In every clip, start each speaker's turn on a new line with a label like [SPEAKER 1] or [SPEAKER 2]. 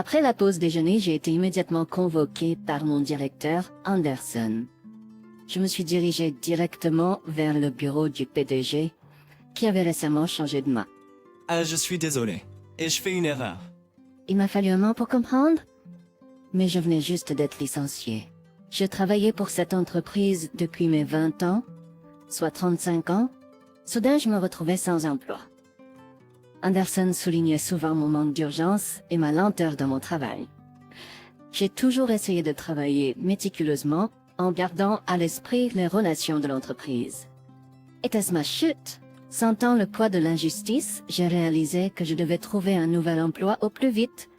[SPEAKER 1] Après la pause déjeuner, j'ai été immédiatement convoqué par mon directeur, Anderson. Je me suis dirigé directement vers le bureau du PDG, qui avait récemment changé de main.
[SPEAKER 2] Ah, je suis désolé. Et je fais une erreur.
[SPEAKER 1] Il m'a fallu un moment pour comprendre, mais je venais juste d'être licencié. Je travaillais pour cette entreprise depuis mes 20 ans, soit 35 ans. Soudain, je me retrouvais sans emploi. Anderson soulignait souvent mon manque d'urgence et ma lenteur dans mon travail. J'ai toujours essayé de travailler méticuleusement en gardant à l'esprit les relations de l'entreprise. Était-ce ma chute? Sentant le poids de l'injustice, j'ai réalisé que je devais trouver un nouvel emploi au plus vite.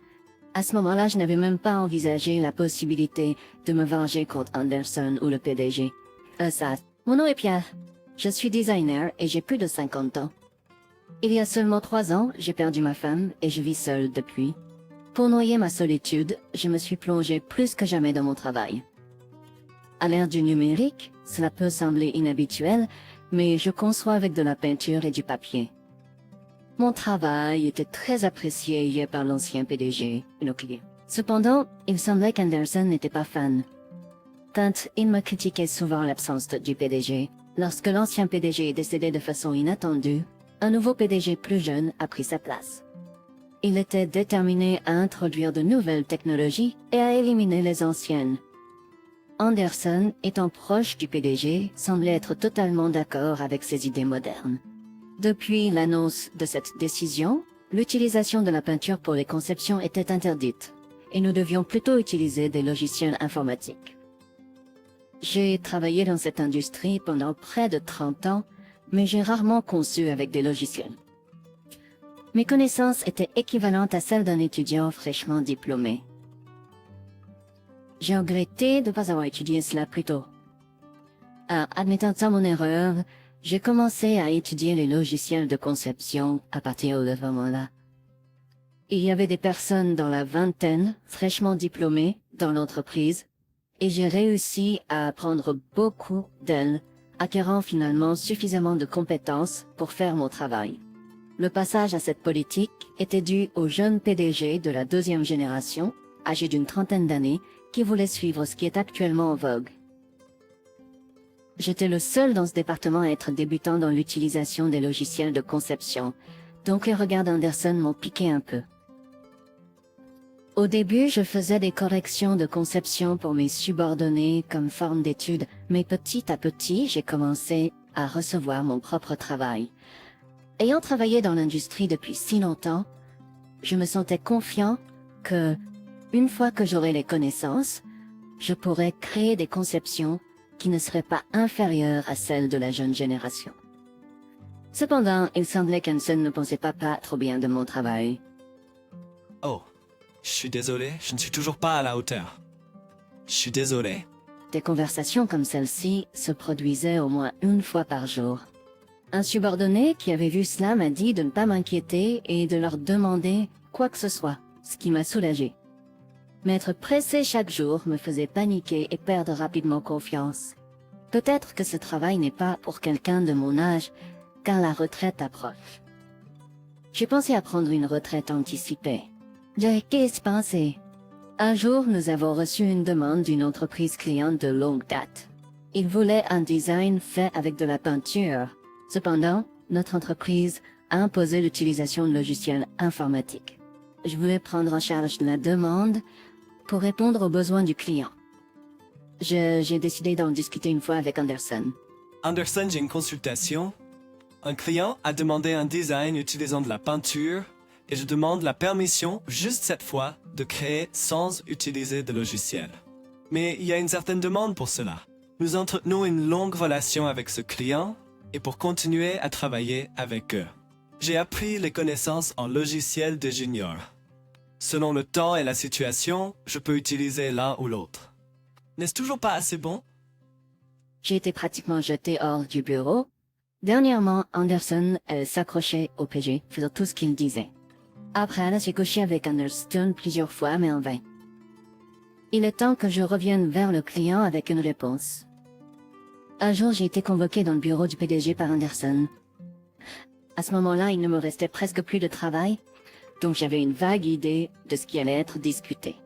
[SPEAKER 1] À ce moment-là, je n'avais même pas envisagé la possibilité de me venger contre Anderson ou le PDG. Mon nom est Pierre. Je suis designer et j'ai plus de 50 ans. Il y a seulement 3 ans, j'ai perdu ma femme et je vis seule depuis. Pour noyer ma solitude, je me suis plongée plus que jamais dans mon travail. À l'ère du numérique, cela peut sembler inhabituel, mais je conçois avec de la peinture et du papier. Mon travail était très apprécié par l'ancien PDG et nos clients. Cependant, il semblait qu'Anderson n'était pas fan. Quand il me critiquait souvent l'absence du PDG, lorsque l'ancien PDG est décédé de façon inattendue, un nouveau PDG plus jeune a pris sa place. Il était déterminé à introduire de nouvelles technologies et à éliminer les anciennes. Anderson, étant proche du PDG, semblait être totalement d'accord avec ses idées modernes. Depuis l'annonce de cette décision, l'utilisation de la peinture pour les conceptions était interdite, et nous devions plutôt utiliser des logiciels informatiques. J'ai travaillé dans cette industrie pendant près de 30 ans, mais j'ai rarement conçu avec des logiciels. Mes connaissances étaient équivalentes à celles d'un étudiant fraîchement diplômé. J'ai regretté de ne pas avoir étudié cela plus tôt. Admettant ça mon erreur, j'ai commencé à étudier les logiciels de conception à partir de ce moment-là. Il y avait des personnes dans la vingtaine, fraîchement diplômées, dans l'entreprise, et j'ai réussi à apprendre beaucoup d'elles, acquérant finalement suffisamment de compétences pour faire mon travail. Le passage à cette politique était dû au jeune PDG de la deuxième génération, âgé d'une trentaine d'années, qui voulait suivre ce qui est actuellement en vogue. J'étais le seul dans ce département à être débutant dans l'utilisation des logiciels de conception, donc les regards d'Anderson m'ont piqué un peu. Au début, je faisais des corrections de conception pour mes subordonnés comme forme d'étude, mais petit à petit, j'ai commencé à recevoir mon propre travail. Ayant travaillé dans l'industrie depuis si longtemps, je me sentais confiant que, une fois que j'aurais les connaissances, je pourrais créer des conceptions qui ne seraient pas inférieures à celles de la jeune génération. Cependant, il semblait qu'Hanson ne pensait pas trop bien de mon travail.
[SPEAKER 2] Oh, je suis désolé, je ne suis toujours pas à la hauteur. Je suis désolé.
[SPEAKER 1] Des conversations comme celle-ci se produisaient au moins une fois par jour. Un subordonné qui avait vu cela m'a dit de ne pas m'inquiéter et de leur demander quoi que ce soit, ce qui m'a soulagé. Mais être pressé chaque jour me faisait paniquer et perdre rapidement confiance. Peut-être que ce travail n'est pas pour quelqu'un de mon âge, car la retraite approche. J'ai pensé à prendre une retraite anticipée. Qu'est-ce que pensé? Un jour, nous avons reçu une demande d'une entreprise cliente de longue date. Ils voulaient un design fait avec de la peinture. Cependant, notre entreprise a imposé l'utilisation de logiciels informatiques. Je voulais prendre en charge la demande pour répondre aux besoins du client. J'ai décidé d'en discuter une fois avec Anderson.
[SPEAKER 2] Anderson, j'ai une consultation. Un client a demandé un design utilisant de la peinture et je demande la permission, juste cette fois, de créer sans utiliser de logiciel. Mais il y a une certaine demande pour cela. Nous entretenons une longue relation avec ce client et pour continuer à travailler avec eux. J'ai appris les connaissances en logiciel de junior. Selon le temps et la situation, je peux utiliser l'un ou l'autre. N'est-ce toujours pas assez bon?
[SPEAKER 1] J'ai été pratiquement jeté hors du bureau. Dernièrement, Anderson s'accrochait au PG, faisant tout ce qu'il disait. Après, j'ai couché avec Anderson plusieurs fois, mais en vain. Il est temps que je revienne vers le client avec une réponse. Un jour, j'ai été convoqué dans le bureau du PDG par Anderson. À ce moment-là, il ne me restait presque plus de travail. donc j'avais une vague idée de ce qui allait être discuté.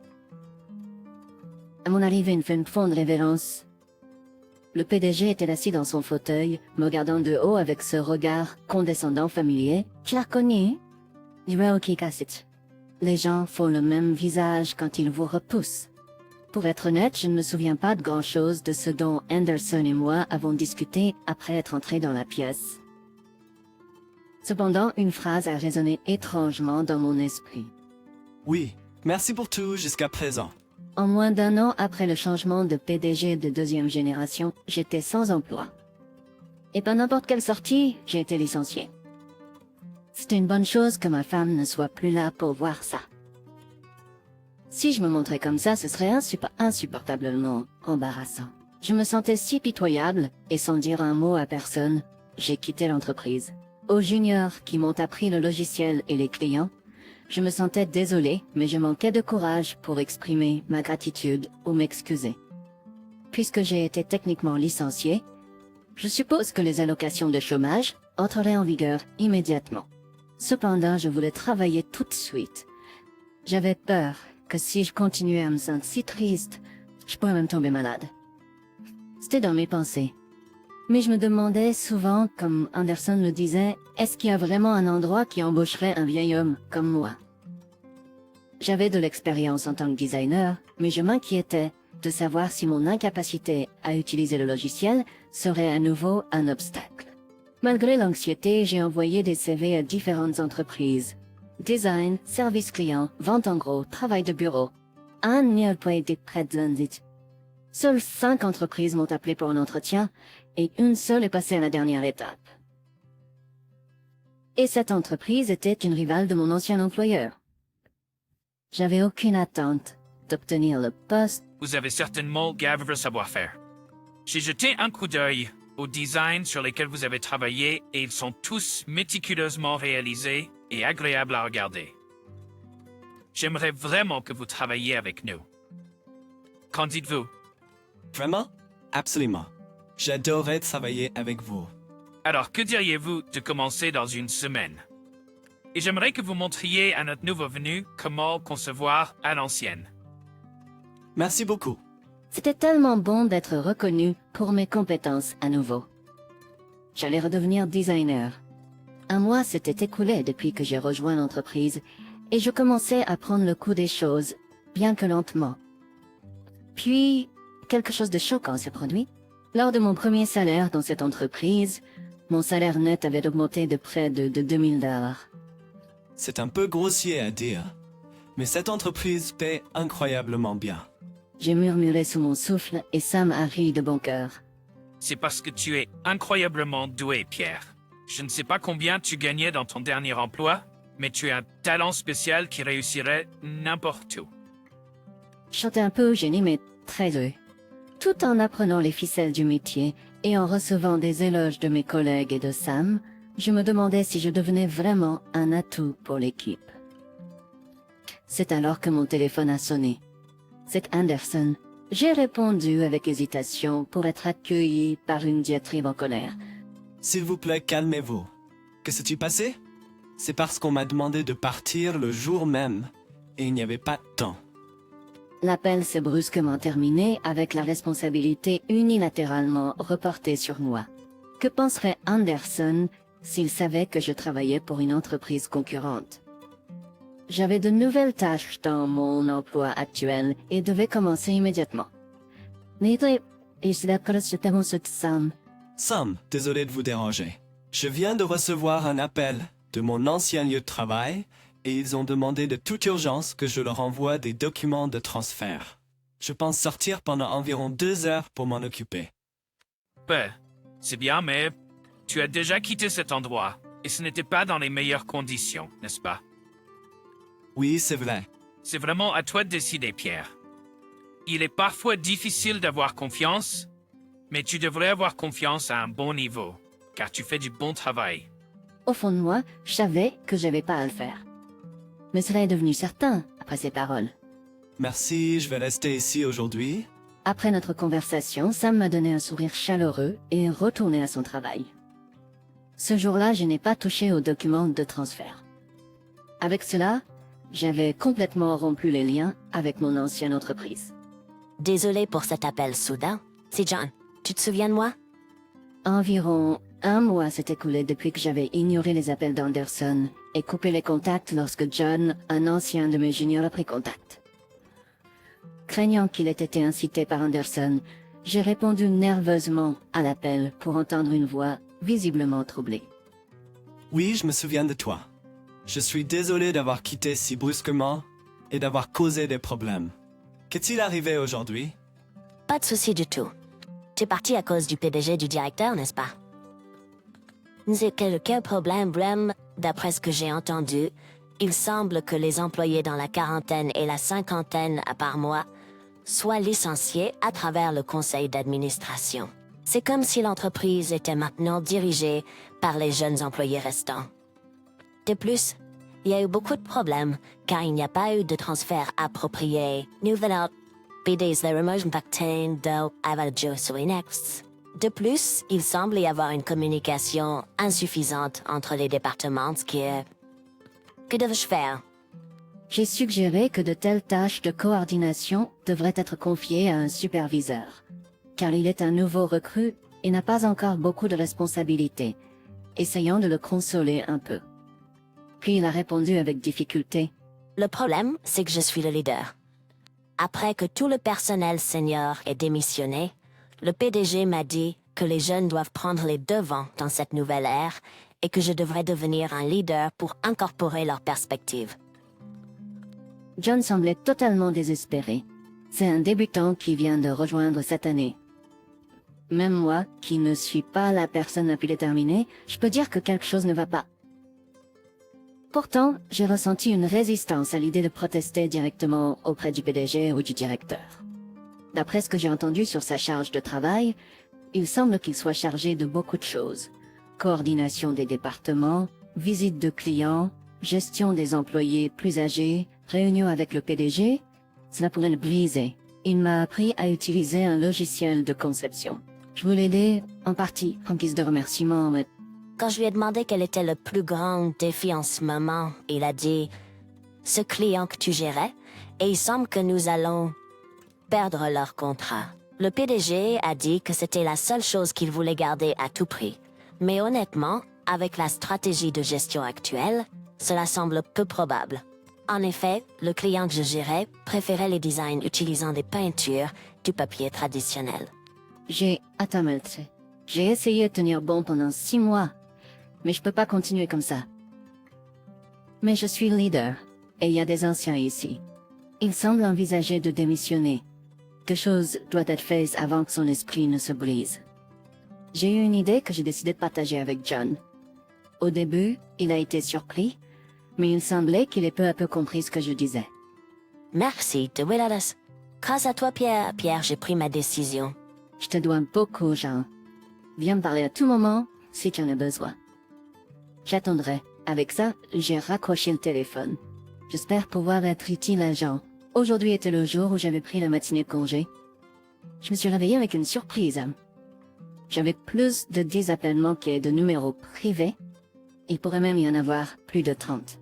[SPEAKER 1] À mon arrivée, une profonde révérence. Le PDG était assis dans son fauteuil, me regardant de haut avec ce regard condescendant familier. Tu l'as reconnu? Les gens font le même visage quand ils vous repoussent. Pour être honnête, je ne me souviens pas de grand-chose de ce dont Anderson et moi avons discuté après être entrés dans la pièce. Cependant, une phrase a résonné étrangement dans mon esprit.
[SPEAKER 2] Oui, merci pour tout jusqu'à présent.
[SPEAKER 1] En moins d'un an après le changement de PDG de deuxième génération, j'étais sans emploi. Et pas n'importe quelle sortie, j'ai été licencié. C'était une bonne chose que ma femme ne soit plus là pour voir ça. Si je me montrais comme ça, ce serait insupportablement embarrassant. Je me sentais si pitoyable, et sans dire un mot à personne, j'ai quitté l'entreprise. Aux juniors qui m'ont appris le logiciel et les clients, je me sentais désolé, mais je manquais de courage pour exprimer ma gratitude ou m'excuser. Puisque j'ai été techniquement licencié, je suppose que les allocations de chômage entreraient en vigueur immédiatement. Cependant, je voulais travailler tout de suite. J'avais peur que si je continuais à me sentir si triste, je pourrais même tomber malade. C'était dans mes pensées. Mais je me demandais souvent, comme Anderson le disait, est-ce qu'il y a vraiment un endroit qui embaucherait un vieil homme comme moi? J'avais de l'expérience en tant que designer, mais je m'inquiétais de savoir si mon incapacité à utiliser le logiciel serait à nouveau un obstacle. Malgré l'anxiété, j'ai envoyé des CV à différentes entreprises. Design, service client, vente en gros, travail de bureau. Seules 5 entreprises m'ont appelé pour un entretien et une seule est passée à la dernière étape. Et cette entreprise était une rivale de mon ancien employeur. J'avais aucune attente d'obtenir le poste.
[SPEAKER 3] Vous avez certainement gave de savoir-faire. J'ai jeté un coup d'œil aux designs sur lesquels vous avez travaillé et ils sont tous méticuleusement réalisés et agréables à regarder. J'aimerais vraiment que vous travailliez avec nous. Qu'en dites-vous?
[SPEAKER 2] Vraiment? Absolument. J'adorerais travailler avec vous.
[SPEAKER 3] Alors, que diriez-vous de commencer dans une semaine? Et j'aimerais que vous montriez à notre nouveau venu comment concevoir à l'ancienne.
[SPEAKER 2] Merci beaucoup.
[SPEAKER 1] C'était tellement bon d'être reconnu pour mes compétences à nouveau. J'allais redevenir designer. Un mois s'était écoulé depuis que j'ai rejoint l'entreprise et je commençais à prendre le coup des choses, bien que lentement. Puis, quelque chose de choquant s'est produit. Lors de mon premier salaire dans cette entreprise, mon salaire net avait augmenté de près de $2000.
[SPEAKER 2] C'est un peu grossier à dire, mais cette entreprise paie incroyablement bien.
[SPEAKER 1] J'ai murmuré sous mon souffle et Sam a ri de bon cœur.
[SPEAKER 3] C'est parce que tu es incroyablement doué, Pierre. Je ne sais pas combien tu gagnais dans ton dernier emploi, mais tu as un talent spécial qui réussirait n'importe où.
[SPEAKER 1] Je chantais un peu gêné mais très heureux. Tout en apprenant les ficelles du métier et en recevant des éloges de mes collègues et de Sam, je me demandais si je devenais vraiment un atout pour l'équipe. C'est alors que mon téléphone a sonné. C'est Anderson. J'ai répondu avec hésitation pour être accueilli par une diatribe en colère.
[SPEAKER 2] S'il vous plaît, calmez-vous. Que s'est-il passé? C'est parce qu'on m'a demandé de partir le jour même, et il n'y avait pas de temps.
[SPEAKER 1] L'appel s'est brusquement terminé avec la responsabilité unilatéralement reportée sur moi. Que penserait Anderson s'il savait que je travaillais pour une entreprise concurrente? J'avais de nouvelles tâches dans mon emploi actuel et devais commencer immédiatement.
[SPEAKER 2] Sam, désolé de vous déranger. Je viens de recevoir un appel de mon ancien lieu de travail et ils ont demandé de toute urgence que je leur envoie des documents de transfert. Je pense sortir pendant environ 2 heures pour m'en occuper.
[SPEAKER 3] Ben, c'est bien, mais tu as déjà quitté cet endroit et ce n'était pas dans les meilleures conditions, n'est-ce pas?
[SPEAKER 2] Oui, c'est vrai.
[SPEAKER 3] C'est vraiment à toi de décider, Pierre. Il est parfois difficile d'avoir confiance, mais tu devrais avoir confiance à un bon niveau, car tu fais du bon travail.
[SPEAKER 1] Au fond de moi, je savais que j'avais pas à le faire. Mais cela est devenu certain après ces paroles.
[SPEAKER 2] Merci, je vais rester ici aujourd'hui.
[SPEAKER 1] Après notre conversation, Sam m'a donné un sourire chaleureux et est retourné à son travail. Ce jour-là, je n'ai pas touché aux documents de transfert. Avec cela, j'avais complètement rompu les liens avec mon ancienne entreprise.
[SPEAKER 4] Désolé pour cet appel soudain. C'est John. Tu te souviens de moi?
[SPEAKER 1] Environ un mois s'est écoulé depuis que j'avais ignoré les appels d'Anderson et coupé les contacts lorsque John, un ancien de mes juniors, a pris contact. Craignant qu'il ait été incité par Anderson, j'ai répondu nerveusement à l'appel pour entendre une voix visiblement troublée.
[SPEAKER 2] Oui, je me souviens de toi. Je suis désolé d'avoir quitté si brusquement et d'avoir causé des problèmes. Qu'est-il arrivé aujourd'hui?
[SPEAKER 4] Pas de souci du tout. T'es parti à cause du PDG du directeur, n'est-ce pas? C'est quelques problèmes, Brem. D'après ce que j'ai entendu, il semble que les employés dans la quarantaine et la cinquantaine à part moi soient licenciés à travers le conseil d'administration. C'est comme si l'entreprise était maintenant dirigée par les jeunes employés restants. De plus, il y a eu beaucoup de problèmes car il n'y a pas eu de transfert approprié. Nouvelle BD's the remotion factain de Next. De plus, il semble y avoir une communication insuffisante entre les départements, ce qui est... Que devais-je faire?
[SPEAKER 1] J'ai suggéré que de telles tâches de coordination devraient être confiées à un superviseur, car il est un nouveau recrue et n'a pas encore beaucoup de responsabilités, essayant de le consoler un peu. Puis il a répondu avec difficulté.
[SPEAKER 4] Le problème, c'est que je suis le leader. Après que tout le personnel senior ait démissionné, le PDG m'a dit que les jeunes doivent prendre les devants dans cette nouvelle ère et que je devrais devenir un leader pour incorporer leurs perspectives.
[SPEAKER 1] John semblait totalement désespéré. C'est un débutant qui vient de rejoindre cette année. Même moi, qui ne suis pas la personne la plus déterminée, je peux dire que quelque chose ne va pas. Pourtant, j'ai ressenti une résistance à l'idée de protester directement auprès du PDG ou du directeur. D'après ce que j'ai entendu sur sa charge de travail, il semble qu'il soit chargé de beaucoup de choses. Coordination des départements, visite de clients, gestion des employés plus âgés, réunion avec le PDG. Cela pourrait le briser. Il m'a appris à utiliser un logiciel de conception. Je voulais l'aider, en partie, en guise de remerciement, mais...
[SPEAKER 4] Quand je lui ai demandé quel était le plus grand défi en ce moment, il a dit « Ce client que tu gérais, et il semble que nous allons perdre leur contrat. » Le PDG a dit que c'était la seule chose qu'il voulait garder à tout prix. Mais honnêtement, avec la stratégie de gestion actuelle, cela semble peu probable. En effet, le client que je gérais préférait les designs utilisant des peintures du papier traditionnel.
[SPEAKER 1] Attends, Maître. J'ai essayé de tenir bon pendant 6 mois, mais je peux pas continuer comme ça. Mais je suis leader, et il y a des anciens ici. Il semble envisager de démissionner. Quelque chose doit être fait avant que son esprit ne se brise. J'ai eu une idée que j'ai décidé de partager avec John. Au début, il a été surpris, mais il semblait qu'il ait peu à peu compris ce que je disais.
[SPEAKER 4] Merci, de Willadas. Grâce à toi, Pierre, j'ai pris ma décision.
[SPEAKER 1] Je te dois beaucoup, Jean. Viens me parler à tout moment, si tu en as besoin. J'attendrai. Avec ça, j'ai raccroché le téléphone. J'espère pouvoir être utile à Jean. Aujourd'hui était le jour où j'avais pris la matinée de congé. Je me suis réveillée avec une surprise. J'avais plus de 10 appels manqués de numéros privés. Il pourrait même y en avoir plus de 30.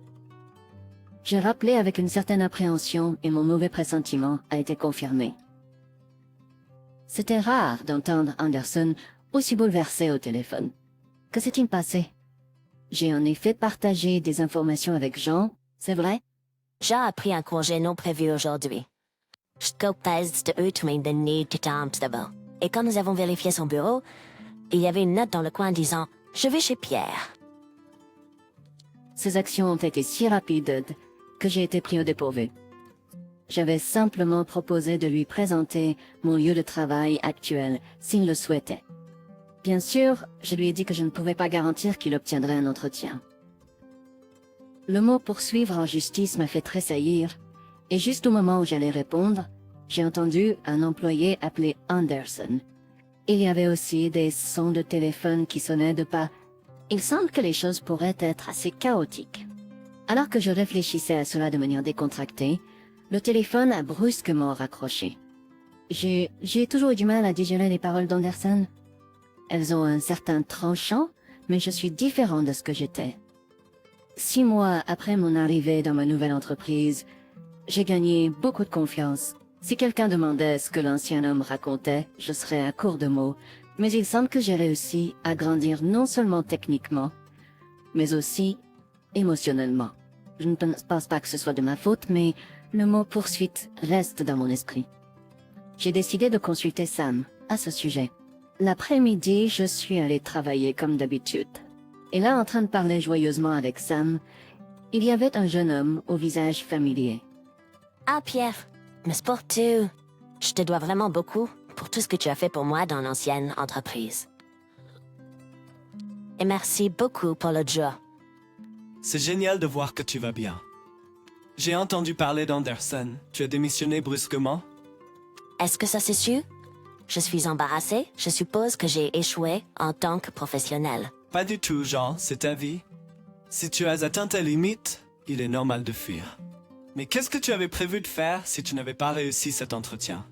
[SPEAKER 1] J'ai rappelé avec une certaine appréhension et mon mauvais pressentiment a été confirmé. C'était rare d'entendre Anderson aussi bouleversé au téléphone. Que s'est-il passé? J'ai en effet partagé des informations avec Jean, c'est vrai?
[SPEAKER 4] Jean a pris un congé non prévu aujourd'hui. Je pèse de utmin de need to d'abord. Et quand nous avons vérifié son bureau, il y avait une note dans le coin disant « Je vais chez Pierre ».
[SPEAKER 1] Ces actions ont été si rapides que j'ai été pris au dépourvu. J'avais simplement proposé de lui présenter mon lieu de travail actuel s'il le souhaitait. Bien sûr, je lui ai dit que je ne pouvais pas garantir qu'il obtiendrait un entretien. Le mot poursuivre en justice m'a fait tressaillir, et juste au moment où j'allais répondre, j'ai entendu un employé appelé Anderson. Il y avait aussi des sons de téléphone qui sonnaient de pas. Il semble que les choses pourraient être assez chaotiques. Alors que je réfléchissais à cela de manière décontractée, le téléphone a brusquement raccroché. J'ai toujours eu du mal à digérer les paroles d'Anderson. Elles ont un certain tranchant, mais je suis différent de ce que j'étais. 6 mois après mon arrivée dans ma nouvelle entreprise, j'ai gagné beaucoup de confiance. Si quelqu'un demandait ce que l'ancien homme racontait, je serais à court de mots, mais il semble que j'ai réussi à grandir non seulement techniquement, mais aussi émotionnellement. Je ne pense pas que ce soit de ma faute, mais le mot poursuite reste dans mon esprit. J'ai décidé de consulter Sam à ce sujet. L'après-midi, je suis allé travailler comme d'habitude. Et là, en train de parler joyeusement avec Sam, il y avait un jeune homme au visage familier.
[SPEAKER 4] Ah, Pierre, mais c'est pour tout. Je te dois vraiment beaucoup pour tout ce que tu as fait pour moi dans l'ancienne entreprise. Et merci beaucoup pour le jour.
[SPEAKER 2] C'est génial de voir que tu vas bien. J'ai entendu parler d'Anderson. Tu as démissionné brusquement?
[SPEAKER 4] Est-ce que ça c'est sûr? Je suis embarrassée. Je suppose que j'ai échoué en tant que professionnel.
[SPEAKER 2] Pas du tout, Jean, c'est ta vie. Si tu as atteint ta limite, il est normal de fuir. Mais qu'est-ce que tu avais prévu de faire si tu n'avais pas réussi cet entretien?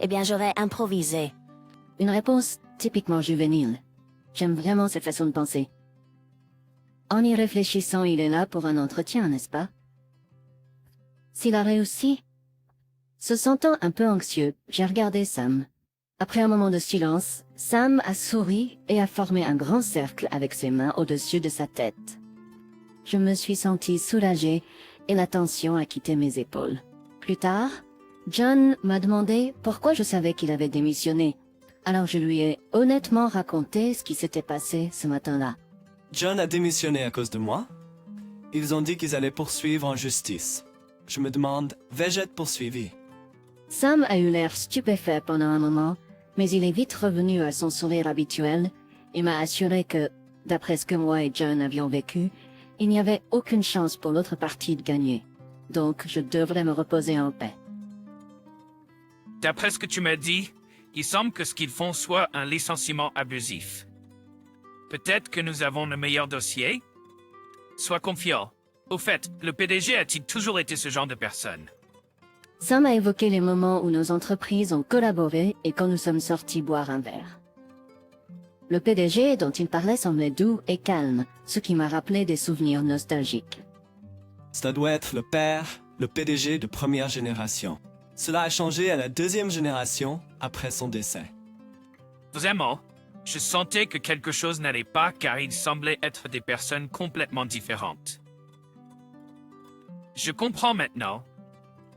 [SPEAKER 4] Eh bien, j'aurais improvisé.
[SPEAKER 1] Une réponse typiquement juvénile. J'aime vraiment cette façon de penser. En y réfléchissant, il est là pour un entretien, n'est-ce pas? S'il a réussi? Se sentant un peu anxieux, j'ai regardé Sam. Après un moment de silence, Sam a souri et a formé un grand cercle avec ses mains au-dessus de sa tête. Je me suis sentie soulagée et la tension a quitté mes épaules. Plus tard, John m'a demandé pourquoi je savais qu'il avait démissionné. Alors je lui ai honnêtement raconté ce qui s'était passé ce matin-là.
[SPEAKER 2] John a démissionné à cause de moi? Ils ont dit qu'ils allaient poursuivre en justice. Je me demande, vais-je être poursuivi?
[SPEAKER 1] Sam a eu l'air stupéfait pendant un moment, mais il est vite revenu à son sourire habituel et m'a assuré que, d'après ce que moi et John avions vécu, il n'y avait aucune chance pour l'autre partie de gagner. Donc je devrais me reposer en paix.
[SPEAKER 3] D'après ce que tu m'as dit, il semble que ce qu'ils font soit un licenciement abusif. Peut-être que nous avons le meilleur dossier? Sois confiant. Au fait, le PDG a-t-il toujours été ce genre de personne?
[SPEAKER 1] Sam a évoqué les moments où nos entreprises ont collaboré et quand nous sommes sortis boire un verre. Le PDG dont il parlait semblait doux et calme, ce qui m'a rappelé des souvenirs nostalgiques.
[SPEAKER 2] Ça doit être le père, le PDG de première génération. Cela a changé à la deuxième génération après son décès.
[SPEAKER 3] Vraiment, je sentais que quelque chose n'allait pas car ils semblaient être des personnes complètement différentes. Je comprends maintenant.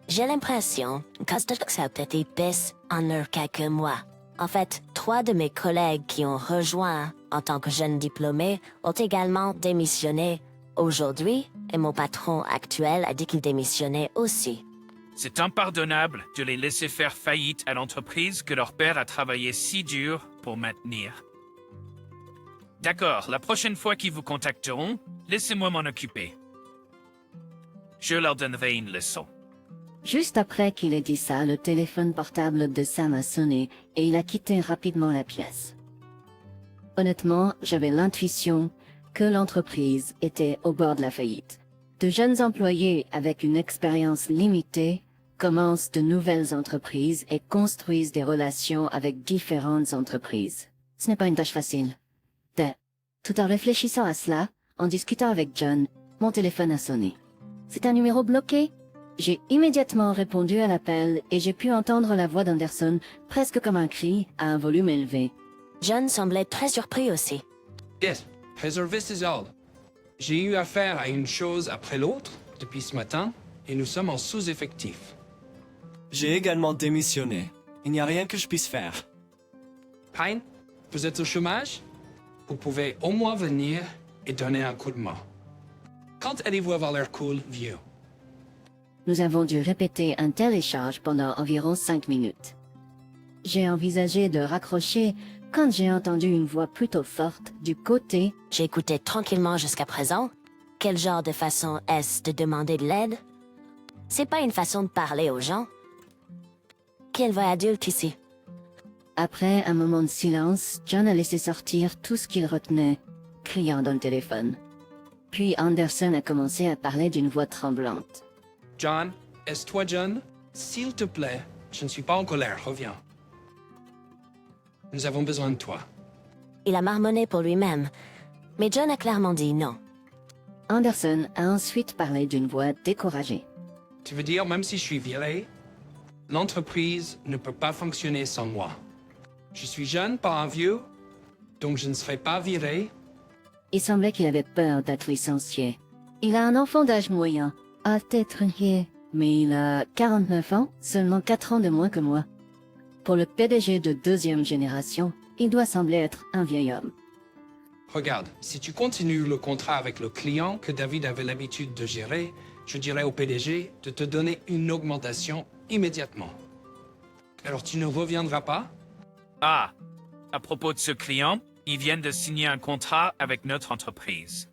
[SPEAKER 4] J'ai l'impression que ça a été pisse en quelques mois. En fait, 3 de mes collègues qui ont rejoint en tant que jeunes diplômés ont également démissionné aujourd'hui et mon patron actuel a dit qu'il démissionnait aussi.
[SPEAKER 3] C'est impardonnable de les laisser faire faillite à l'entreprise que leur père a travaillé si dur pour maintenir. D'accord, la prochaine fois qu'ils vous contacteront, laissez-moi m'en occuper. Je leur donnerai une leçon.
[SPEAKER 1] Juste après qu'il ait dit ça, le téléphone portable de Sam a sonné et il a quitté rapidement la pièce. Honnêtement, j'avais l'intuition que l'entreprise était au bord de la faillite. De jeunes employés avec une expérience limitée commencent de nouvelles entreprises et construisent des relations avec différentes entreprises. Ce n'est pas une tâche facile. Tout en réfléchissant à cela, en discutant avec John, mon téléphone a sonné. C'est un numéro bloqué? J'ai immédiatement répondu à l'appel et j'ai pu entendre la voix d'Anderson presque comme un cri à un volume élevé.
[SPEAKER 4] John semblait très surpris aussi.
[SPEAKER 5] Yes, réservé ses ordres. J'ai eu affaire à une chose après l'autre depuis ce matin et nous sommes en sous-effectif.
[SPEAKER 2] J'ai également démissionné. Il n'y a rien que je puisse faire.
[SPEAKER 5] Pine, vous êtes au chômage? Vous pouvez au moins venir et donner un coup de main. Quand allez-vous avoir l'air cool, vieux?
[SPEAKER 1] Nous avons dû répéter un tel échange pendant environ 5 minutes. J'ai envisagé de raccrocher quand j'ai entendu une voix plutôt forte du côté.
[SPEAKER 4] J'ai écouté tranquillement jusqu'à présent. Quel genre de façon est-ce de demander de l'aide? C'est pas une façon de parler aux gens. Quel vrai adulte ici?
[SPEAKER 1] Après un moment de silence, John a laissé sortir tout ce qu'il retenait, criant dans le téléphone. Puis Anderson a commencé à parler d'une voix tremblante.
[SPEAKER 5] John, est-ce toi, John? S'il te plaît, je ne suis pas en colère, reviens. Nous avons besoin de toi.
[SPEAKER 4] Il a marmonné pour lui-même. Mais John a clairement dit non.
[SPEAKER 1] Anderson a ensuite parlé d'une voix découragée.
[SPEAKER 5] Tu veux dire, même si je suis viré, l'entreprise ne peut pas fonctionner sans moi. Je suis jeune, pas un vieux, donc je ne serai pas viré.
[SPEAKER 1] Il semblait qu'il avait peur d'être licencié. Il a un enfant d'âge moyen, à être inquiet, mais il a 49 ans, seulement 4 ans de moins que moi. Pour le PDG de deuxième génération, il doit sembler être un vieil homme.
[SPEAKER 5] Regarde, si tu continues le contrat avec le client que David avait l'habitude de gérer, je dirais au PDG de te donner une augmentation immédiatement. Alors tu ne reviendras pas?
[SPEAKER 3] Ah, à propos de ce client, ils viennent de signer un contrat avec notre entreprise.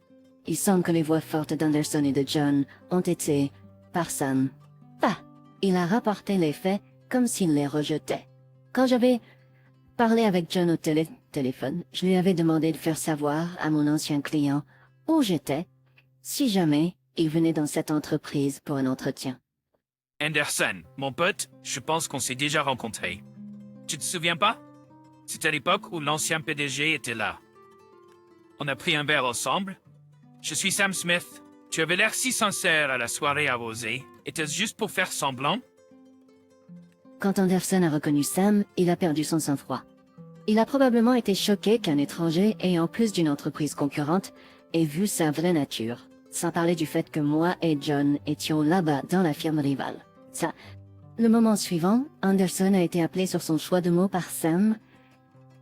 [SPEAKER 1] Il semble que les voix fortes d'Anderson et de John ont été par Sam. Bah, il a rapporté les faits comme s'il les rejetait. Quand j'avais parlé avec John au téléphone, je lui avais demandé de faire savoir à mon ancien client où j'étais, si jamais il venait dans cette entreprise pour un entretien.
[SPEAKER 3] Anderson, mon pote, je pense qu'on s'est déjà rencontrés. Tu te souviens pas? C'était à l'époque où l'ancien PDG était là. On a pris un verre ensemble. Je suis Sam Smith. Tu avais l'air si sincère à la soirée arrosée. Était-ce juste pour faire semblant?
[SPEAKER 1] Quand Anderson a reconnu Sam, il a perdu son sang-froid. Il a probablement été choqué qu'un étranger, et en plus d'une entreprise concurrente, ait vu sa vraie nature, sans parler du fait que moi et John étions là-bas dans la firme rivale. Ça. Le moment suivant, Anderson a été appelé sur son choix de mots par Sam.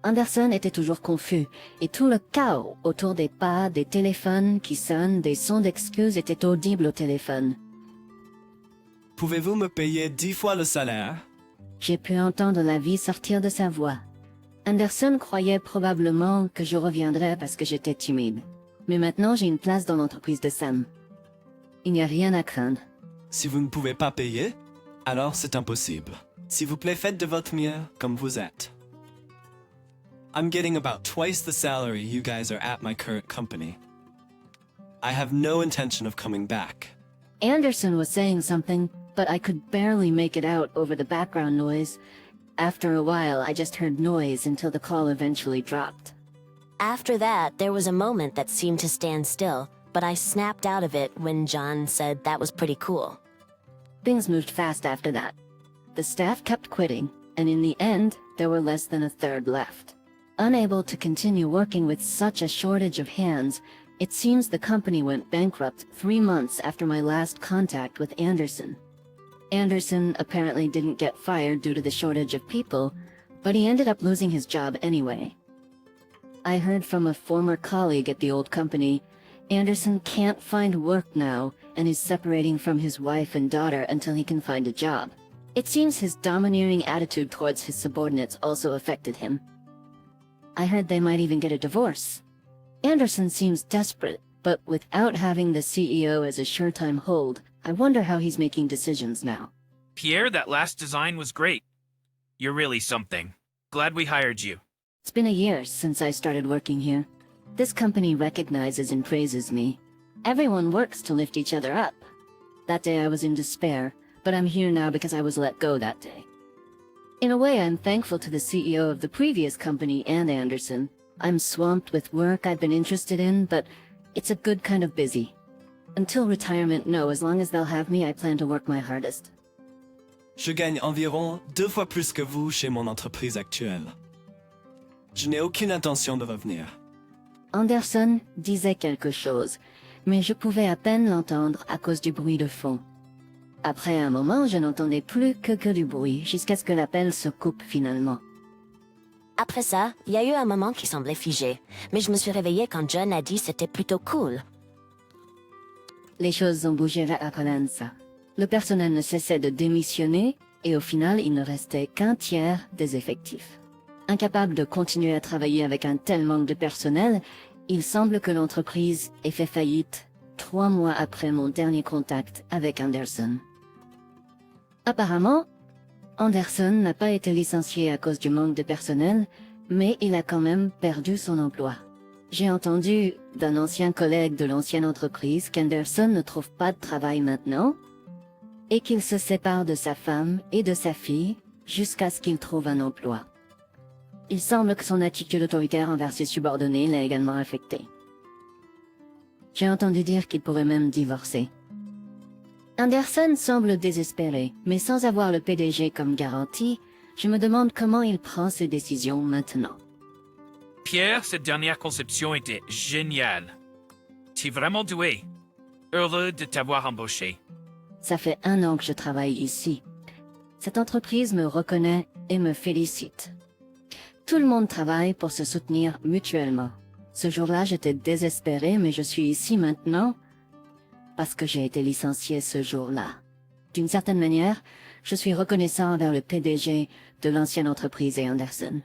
[SPEAKER 1] Anderson était toujours confus, et tout le chaos autour des pas, des téléphones qui sonnent, des sons d'excuses était audible au téléphone.
[SPEAKER 2] Pouvez-vous me payer 10 fois le salaire?
[SPEAKER 1] J'ai pu entendre la vie sortir de sa voix. Anderson croyait probablement que je reviendrais parce que j'étais timide. Mais maintenant j'ai une place dans l'entreprise de Sam. Il n'y a rien à craindre.
[SPEAKER 2] Si vous ne pouvez pas payer, alors c'est impossible. S'il vous plaît, faites de votre mieux comme vous êtes. I'm getting about twice the salary you guys are at my current company. I have no intention of coming back.
[SPEAKER 1] Anderson was saying something, but I could barely make it out over the background noise. After a while, I just heard noise until the call eventually dropped.
[SPEAKER 4] After that, there was a moment that seemed to stand still, but I snapped out of it when John said that was pretty cool.
[SPEAKER 1] Things moved fast after that. The staff kept quitting, and in the end, there were less than a third left. Unable to continue working with such a shortage of hands, it seems the company went bankrupt 3 months after my last contact with Anderson. Anderson apparently didn't get fired due to the shortage of people, but he ended up losing his job anyway. I heard from a former colleague at the old company, Anderson can't find work now and is separating from his wife and daughter until he can find a job. It seems his domineering attitude towards his subordinates also affected him. I heard they might even get a divorce. Anderson seems desperate, but without having the CEO as a sure-time hold, I wonder how he's making decisions now.
[SPEAKER 3] Pierre, that last design was great. You're really something. Glad we hired you.
[SPEAKER 1] It's been a year since I started working here. This company recognizes and praises me. Everyone works to lift each other up. That day I was in despair, but I'm here now because I was let go that day. In a way, I'm thankful to the CEO of the previous company and Anderson. I'm swamped with work I've been interested in, but it's a good kind of busy. Until retirement, no, as long as they'll have me, I plan to work my hardest.
[SPEAKER 2] Je gagne environ 2 fois plus que vous chez mon entreprise actuelle. Je n'ai aucune intention de revenir.
[SPEAKER 1] Anderson disait quelque chose, mais je pouvais à peine l'entendre à cause du bruit de fond. Après un moment, je n'entendais plus que du bruit, jusqu'à ce que l'appel se coupe finalement.
[SPEAKER 4] Après ça, il y a eu un moment qui semblait figé, mais je me suis réveillée quand John a dit c'était plutôt cool.
[SPEAKER 1] Les choses ont bougé après ça. Le personnel ne cessait de démissionner, et au final, il ne restait qu'un tiers des effectifs. Incapable de continuer à travailler avec un tel manque de personnel, il semble que l'entreprise ait fait faillite 3 mois après mon dernier contact avec Anderson. Apparemment, Anderson n'a pas été licencié à cause du manque de personnel, mais il a quand même perdu son emploi. J'ai entendu d'un ancien collègue de l'ancienne entreprise qu'Anderson ne trouve pas de travail maintenant et qu'il se sépare de sa femme et de sa fille jusqu'à ce qu'il trouve un emploi. Il semble que son attitude autoritaire envers ses subordonnés l'a également affecté. J'ai entendu dire qu'il pourrait même divorcer. Anderson semble désespéré, mais sans avoir le PDG comme garantie, je me demande comment il prend ses décisions maintenant.
[SPEAKER 3] Pierre, cette dernière conception était géniale. Tu es vraiment doué. Heureux de t'avoir embauché.
[SPEAKER 1] Ça fait 1 an que je travaille ici. Cette entreprise me reconnaît et me félicite. Tout le monde travaille pour se soutenir mutuellement. Ce jour-là, j'étais désespéré, mais je suis ici maintenant parce que j'ai été licencié ce jour-là. D'une certaine manière, je suis reconnaissant envers le PDG de l'ancienne entreprise et Anderson.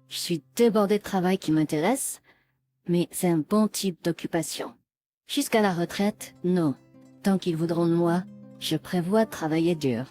[SPEAKER 1] Je suis débordé de travail qui m'intéresse, mais c'est un bon type d'occupation. Jusqu'à la retraite, non. Tant qu'ils voudront de moi, je prévois de travailler dur.